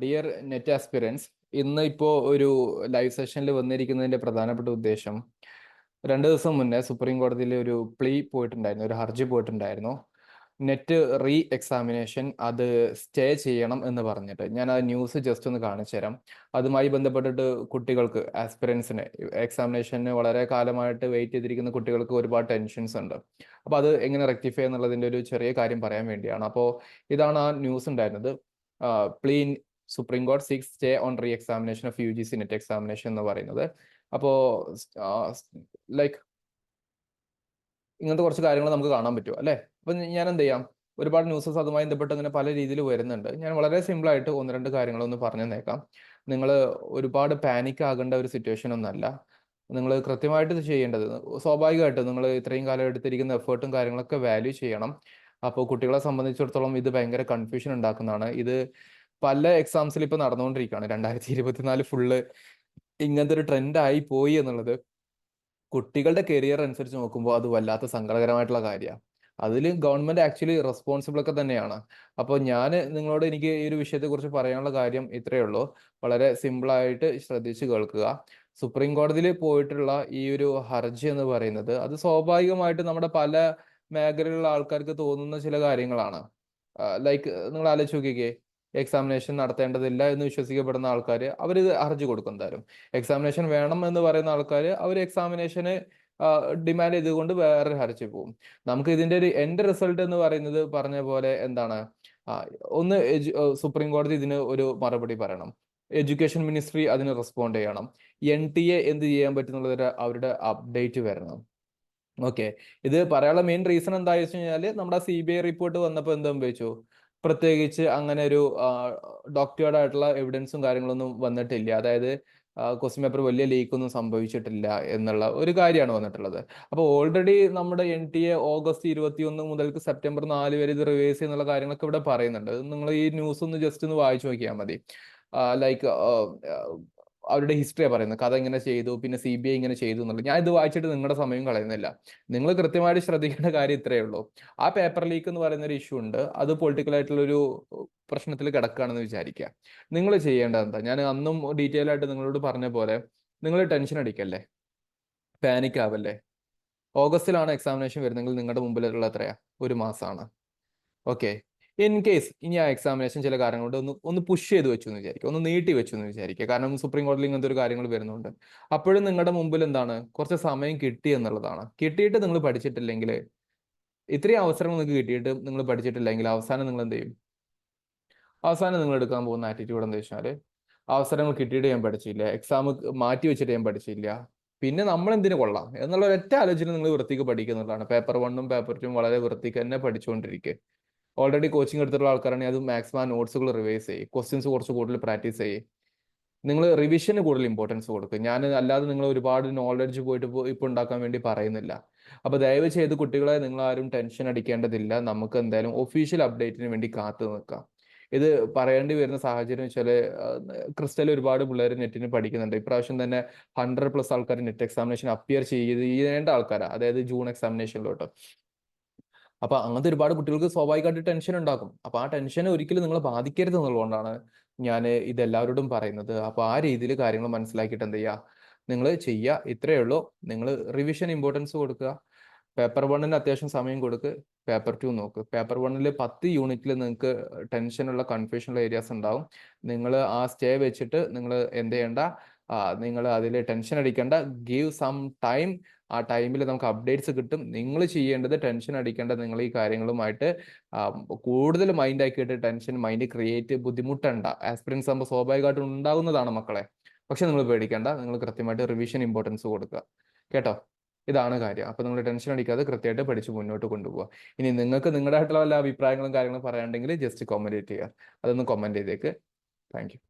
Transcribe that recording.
Dear net aspirants, ഇന്ന് ഇപ്പോൾ ഒരു ലൈവ് സെഷനിൽ വന്നിരിക്കുന്നതിന്റെ പ്രധാനപ്പെട്ട ഉദ്ദേശം, 2 ദിവസം മുന്നേ സുപ്രീം കോടതിയിൽ ഒരു പ്ലീ പോയിട്ടുണ്ടായിരുന്നു, ഒരു ഹർജി പോയിട്ടുണ്ടായിരുന്നു. നെറ്റ് റീ എക്സാമിനേഷൻ അത് സ്റ്റേ ചെയ്യണം എന്ന് പറഞ്ഞിട്ട്. ഞാൻ ആ ന്യൂസ് ജസ്റ്റ് ഒന്ന് കാണിച്ചു തരാം. അതുമായി ബന്ധപ്പെട്ടിട്ട് കുട്ടികൾക്ക്, ആസ്പിരൻസിന്, എക്സാമിനേഷന് വളരെ കാലമായിട്ട് വെയിറ്റ് ചെയ്തിരിക്കുന്ന കുട്ടികൾക്ക് ഒരുപാട് ടെൻഷൻസ് ഉണ്ട്. അപ്പോൾ അത് എങ്ങനെ റെക്ടിഫൈ എന്നുള്ളതിൻ്റെ ഒരു ചെറിയ കാര്യം പറയാൻ വേണ്ടിയാണ്. അപ്പോൾ ഇതാണ് ആ ന്യൂസ് ഉണ്ടായിരുന്നത്. Plea Supreme Court seeks stay on re examination of UGC net examination എന്ന് പറയുന്നത്. അപ്പോൾ ലൈക്ക് ഇങ്ങനത്തെ കുറച്ച് കാര്യങ്ങൾ നമുക്ക് കാണാൻ പറ്റും അല്ലേ. അപ്പം ഞാൻ എന്ത് ചെയ്യാം, ഒരുപാട് ന്യൂസസ് അതുമായി ബന്ധപ്പെട്ട് ഇങ്ങനെ പല രീതിയിൽ വരുന്നുണ്ട്. ഞാൻ വളരെ സിമ്പിളായിട്ട് 1-2 കാര്യങ്ങളൊന്ന് പറഞ്ഞു തന്നേക്കാം. നിങ്ങൾ ഒരുപാട് പാനിക് ആകേണ്ട ഒരു സിറ്റുവേഷൻ ഒന്നല്ല. നിങ്ങൾ കൃത്യമായിട്ട് ഇത് ചെയ്യേണ്ടത്, സ്വാഭാവികമായിട്ടും നിങ്ങൾ ഇത്രയും കാലം എടുത്തിരിക്കുന്ന എഫേർട്ടും കാര്യങ്ങളൊക്കെ വാല്യൂ ചെയ്യണം. അപ്പോൾ കുട്ടികളെ സംബന്ധിച്ചിടത്തോളം ഇത് ഭയങ്കര കൺഫ്യൂഷൻ ഉണ്ടാക്കുന്നതാണ്. ഇത് പല എക്സാംസിൽ ഇപ്പോൾ നടന്നുകൊണ്ടിരിക്കുകയാണ്. 2024 ഫുള്ള് ഇങ്ങനത്തെ ഒരു ട്രെൻഡ് ആയി പോയി എന്നുള്ളത് കുട്ടികളുടെ കരിയർ അനുസരിച്ച് നോക്കുമ്പോൾ അത് വല്ലാത്ത സങ്കടകരമായിട്ടുള്ള കാര്യമാണ്. അതിൽ ഗവൺമെന്റ് ആക്ച്വലി റെസ്പോൺസിബിൾ ഒക്കെ തന്നെയാണ്. അപ്പോൾ എനിക്ക് ഈ ഒരു വിഷയത്തെക്കുറിച്ച് പറയാനുള്ള കാര്യം ഇത്രയേ ഉള്ളൂ. വളരെ സിമ്പിളായിട്ട് ശ്രദ്ധിച്ച് കേൾക്കുക. സുപ്രീം കോടതിയിൽ പോയിട്ടുള്ള ഈ ഒരു ഹർജി എന്ന് പറയുന്നത്, അത് സ്വാഭാവികമായിട്ട് നമ്മുടെ പല മേഖലയിലുള്ള ആൾക്കാർക്ക് തോന്നുന്ന ചില കാര്യങ്ങളാണ്. ലൈക്ക് നിങ്ങൾ ആലോചിച്ച് നോക്കിക്കേ, എക്സാമിനേഷൻ നടത്തേണ്ടതില്ല എന്ന് വിശ്വസിക്കപ്പെടുന്ന ആൾക്കാർ അവർ ഹർജി കൊടുക്കും എന്തായാലും. എക്സാമിനേഷൻ വേണം എന്ന് പറയുന്ന ആൾക്കാർ അവർ എക്സാമിനേഷന് ഡിമാൻഡ് ചെയ്തുകൊണ്ട് വേറെ ഹർജി പോകും. നമുക്ക് ഇതിന്റെ ഒരു എൻഡ് റിസൾട്ട് എന്ന് പറയുന്നത് പറഞ്ഞ പോലെ എന്താണ്, ആ, ഒന്ന് സുപ്രീം കോടതി ഇതിന് ഒരു മറുപടി പറയണം. എഡ്യൂക്കേഷൻ മിനിസ്ട്രി അതിന് റെസ്പോണ്ട് ചെയ്യണം. NTA എന്ത് ചെയ്യാൻ പറ്റുന്നുള്ളത് അവരുടെ അപ്ഡേറ്റ് വരണം. ഓക്കെ, ഇത് പറയാനുള്ള മെയിൻ റീസൺ എന്താ വെച്ച് കഴിഞ്ഞാൽ, നമ്മുടെ CBI റിപ്പോർട്ട് വന്നപ്പോൾ എന്ത് സംഭവിച്ചു, പ്രത്യേകിച്ച് അങ്ങനെ ഒരു ഡോക്ടേർഡ് ആയിട്ടുള്ള എവിഡൻസും കാര്യങ്ങളൊന്നും വന്നിട്ടില്ല. അതായത് ക്വസ്റ്റ്യൻ പേപ്പർ വലിയ ലീക്കൊന്നും സംഭവിച്ചിട്ടില്ല എന്നുള്ള ഒരു കാര്യമാണ് വന്നിട്ടുള്ളത്. അപ്പോൾ ഓൾറെഡി നമ്മുടെ NTA ഓഗസ്റ്റ് 21 മുതൽക്ക് സെപ്റ്റംബർ 4 വരെ ഇത് റിവേഴ്സ് ചെയ്യുന്നുള്ള കാര്യങ്ങളൊക്കെ ഇവിടെ പറയുന്നുണ്ട്. നിങ്ങൾ ഈ ന്യൂസ് ഒന്ന് ജസ്റ്റ് ഒന്ന് വായിച്ചു നോക്കിയാൽ മതി. ലൈക്ക് അവരുടെ ഹിസ്റ്ററിയാണ് പറയുന്നത്, കഥ ഇങ്ങനെ ചെയ്തു, പിന്നെ CBI ഇങ്ങനെ ചെയ്തു എന്നുള്ളത്. ഞാൻ ഇത് വായിച്ചിട്ട് നിങ്ങളുടെ സമയം കളയുന്നില്ല. നിങ്ങൾ കൃത്യമായിട്ട് ശ്രദ്ധിക്കേണ്ട കാര്യം ഇത്രയേ ഉള്ളൂ. ആ പേപ്പർ ലീക്ക് എന്ന് പറയുന്ന ഒരു ഇഷ്യൂ ഉണ്ട്, അത് പൊളിറ്റിക്കൽ ആയിട്ടുള്ളൊരു പ്രശ്നത്തിൽ കിടക്കുകയാണെന്ന് വിചാരിക്കുക. നിങ്ങൾ ചെയ്യേണ്ടത് എന്താ, ഞാൻ അന്നും ഡീറ്റെയിൽ ആയിട്ട് നിങ്ങളോട് പറഞ്ഞ പോലെ, നിങ്ങൾ ടെൻഷൻ അടിക്കല്ലേ, പാനിക് ആവല്ലേ. ഓഗസ്റ്റിലാണ് എക്സാമിനേഷൻ വരുന്നെങ്കിൽ നിങ്ങളുടെ മുമ്പിലുള്ള എത്രയാ, 1 മാസമാണ്. ഓക്കെ, ഇൻ കേസ് ഇനി ആ എക്സാമിനേഷൻ ചില കാര്യങ്ങൾ കൊണ്ട് ഒന്ന് പുഷ് ചെയ്ത് വെച്ചു എന്ന് വിചാരിക്കുക, ഒന്ന് നീട്ടി വെച്ചു എന്ന് വിചാരിക്കുക. കാരണം സുപ്രീം കോടതിയിൽ ഇങ്ങനത്തെ ഒരു കാര്യങ്ങൾ വരുന്നുണ്ട്. അപ്പോഴും നിങ്ങളുടെ മുമ്പിൽ എന്താണ്, കുറച്ച് സമയം കിട്ടി എന്നുള്ളതാണ്. കിട്ടിയിട്ട് നിങ്ങൾ പഠിച്ചിട്ടില്ലെങ്കിൽ, ഇത്രയും അവസരങ്ങൾ നിങ്ങൾക്ക് കിട്ടിയിട്ട് നിങ്ങൾ പഠിച്ചിട്ടില്ലെങ്കിൽ, അവസാനം നിങ്ങൾ എന്ത് ചെയ്യും? അവസാനം നിങ്ങൾ എടുക്കാൻ പോകുന്ന ആറ്റിറ്റ്യൂഡ് എന്താ വെച്ചാൽ, അവസരങ്ങൾ കിട്ടിയിട്ട് ഞാൻ പഠിച്ചില്ല, എക്സാം മാറ്റി വെച്ചിട്ട് ഞാൻ പഠിച്ചില്ല, പിന്നെ നമ്മൾ എന്തിനു കൊള്ളാം എന്നുള്ള ഒരൊറ്റ ആലോചന നിങ്ങൾ വൃത്തിക്ക് പഠിക്കുന്നുള്ളതാണ്. പേപ്പർ 1ഉം പേപ്പർ 2ഉം വളരെ വൃത്തിക്ക് തന്നെ പഠിച്ചുകൊണ്ടിരിക്കുക. ഓൾറെഡി കോച്ചിങ് എടുത്തിട്ടുള്ള ആൾക്കാരാണെങ്കിൽ അത് മാക്സിമം ആ നോട്ട്സുകൾ റിവൈസ് ചെയ്യും, ക്വസ്റ്റ്യൻസ് കുറച്ച് കൂടുതൽ പ്രാക്ടീസ് ചെയ്യും. നിങ്ങൾ റിവിഷന് കൂടുതൽ ഇമ്പോർട്ടൻസ് കൊടുക്കുക. ഞാൻ അല്ലാതെ നിങ്ങൾ ഒരുപാട് നോളജ് പോയിട്ട് ഇപ്പോൾ ഉണ്ടാക്കാൻ വേണ്ടി പറയുന്നില്ല. അപ്പൊ ദയവ് ചെയ്ത് കുട്ടികളെ നിങ്ങൾ ആരും ടെൻഷൻ അടിക്കേണ്ടതില്ല. നമുക്ക് എന്തായാലും ഒഫീഷ്യൽ അപ്ഡേറ്റിന് വേണ്ടി കാത്തു നിൽക്കാം. ഇത് പറയേണ്ടി വരുന്ന സാഹചര്യം വെച്ചാൽ, ക്രിസ്റ്റൽ ഒരുപാട് പിള്ളേർ നെറ്റിന് പഠിക്കുന്നുണ്ട്. ഇപ്രാവശ്യം തന്നെ 100+ ആൾക്കാർ നെറ്റ് എക്സാമിനേഷൻ അപ്പിയർ ചെയ്യേണ്ട ആൾക്കാരാണ്, അതായത് ജൂൺ എക്സാമിനേഷനിലോട്ട്. അപ്പൊ അങ്ങനത്തെ ഒരുപാട് കുട്ടികൾക്ക് സ്വാഭാവികമായിട്ട് ടെൻഷൻ ഉണ്ടാക്കും. അപ്പൊ ആ ടെൻഷൻ ഒരിക്കലും നിങ്ങളെ ബാധിക്കരുത് എന്നുള്ളതുകൊണ്ടാണ് ഞാൻ ഇതെല്ലാവരോടും പറയുന്നത്. അപ്പൊ ആ രീതിയിൽ കാര്യങ്ങൾ മനസ്സിലാക്കിയിട്ട് എന്ത് ചെയ്യുക, നിങ്ങൾ ചെയ്യുക. ഇത്രയേ ഉള്ളൂ. നിങ്ങൾ റിവിഷൻ ഇമ്പോർട്ടൻസ് കൊടുക്കുക. പേപ്പർ 1ന് അത്യാവശ്യം സമയം കൊടുക്ക്. പേപ്പർ 2 നോക്ക്. പേപ്പർ 1ൽ 10 യൂണിറ്റിൽ നിങ്ങൾക്ക് ടെൻഷനുള്ള കൺഫ്യൂഷനുള്ള ഏരിയാസ് ഉണ്ടാവും. നിങ്ങൾ ആ സ്റ്റേ വെച്ചിട്ട് നിങ്ങൾ എന്ത് ചെയ്യേണ്ട, നിങ്ങൾ അതിൽ ടെൻഷൻ അടിക്കേണ്ട. Give some time. ആ ടൈമിൽ നമുക്ക് അപ്ഡേറ്റ്സ് കിട്ടും. നിങ്ങൾ ചെയ്യേണ്ടത് ടെൻഷൻ അടിക്കേണ്ട, നിങ്ങൾ ഈ കാര്യങ്ങളുമായിട്ട് കൂടുതൽ മൈൻഡ് ആക്കിയിട്ട് ടെൻഷൻ മൈൻഡ് ക്രിയേറ്റ് ബുദ്ധിമുട്ടണ്ട. ആസ്പിരൻസ് ആകുമ്പോൾ സ്വാഭാവികമായിട്ടും ഉണ്ടാകുന്നതാണ് മക്കളെ. പക്ഷെ നിങ്ങൾ പേടിക്കേണ്ട, നിങ്ങൾ കൃത്യമായിട്ട് റിവിഷൻ ഇമ്പോർട്ടൻസ് കൊടുക്കുക. കേട്ടോ, ഇതാണ് കാര്യം. അപ്പൊ നിങ്ങൾ ടെൻഷൻ അടിക്കാതെ കൃത്യമായിട്ട് പഠിച്ച് മുന്നോട്ട് കൊണ്ടുപോകുക. ഇനി നിങ്ങൾക്ക് നിങ്ങളുടേതായിട്ടുള്ള വല്ല അഭിപ്രായങ്ങളും കാര്യങ്ങളും പറയാനുണ്ടെങ്കിൽ ജസ്റ്റ് കമന്റ് ചെയ്യുക. അതൊന്ന് കമന്റ് ചെയ്തേക്ക്. Thank you.